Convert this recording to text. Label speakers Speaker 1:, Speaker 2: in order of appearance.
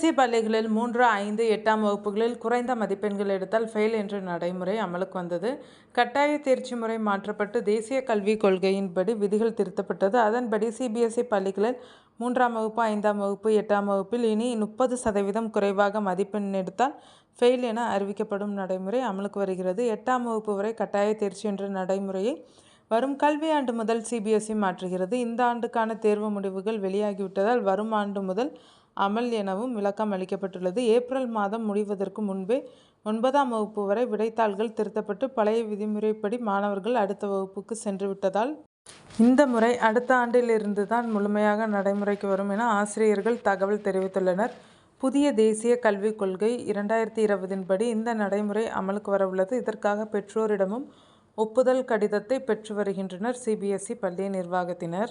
Speaker 1: CBSE பள்ளிகளில் 3, 5, 8ஆம் வகுப்புகளில் குறைந்த மதிப்பெண்கள் எடுத்தால் ஃபெயில் என்ற நடைமுறை அமலுக்கு வந்தது. கட்டாய தேர்ச்சி முறை மாற்றப்பட்டு தேசிய கல்விக் கொள்கையின்படி விதிகள் திருத்தப்பட்டது. அதன்படி சிபிஎஸ்இ பள்ளிகளில் 3ஆம் வகுப்பு, 5ஆம் வகுப்பு, 8ஆம் வகுப்பில் இனி 30% குறைவாக மதிப்பெண் எடுத்தால் ஃபெயில் என அறிவிக்கப்படும் நடைமுறை அமலுக்கு வருகிறது. 8ஆம் வகுப்பு வரை கட்டாய தேர்ச்சி என்ற நடைமுறையை வரும் கல்வியாண்டு முதல் சிபிஎஸ்இ மாற்றுகிறது. இந்த ஆண்டுக்கான தேர்வு முடிவுகள் வெளியாகிவிட்டதால் வரும் ஆண்டு முதல் அமல் எனவும் விளக்கம் அளிக்கப்பட்டுள்ளது. ஏப்ரல் மாதம் முடிவதற்கு முன்பே 9ஆம் வகுப்பு வரை விடைத்தாள்கள் திருத்தப்பட்டு பழைய விதிமுறைப்படி மாணவர்கள் அடுத்த வகுப்புக்கு சென்று விட்டதால் இந்த முறை அடுத்த ஆண்டிலிருந்து தான் முழுமையாக நடைமுறைக்கு வரும் என ஆசிரியர்கள் தகவல் தெரிவித்துள்ளனர். புதிய தேசிய கல்விக் கொள்கை 2020 படி இந்த நடைமுறை அமலுக்கு வரவுள்ளது. இதற்காக பெற்றோரிடமும் ஒப்புதல் கடிதத்தை பெற்று வருகின்றனர் சிபிஎஸ்இ பள்ளி நிர்வாகத்தினர்.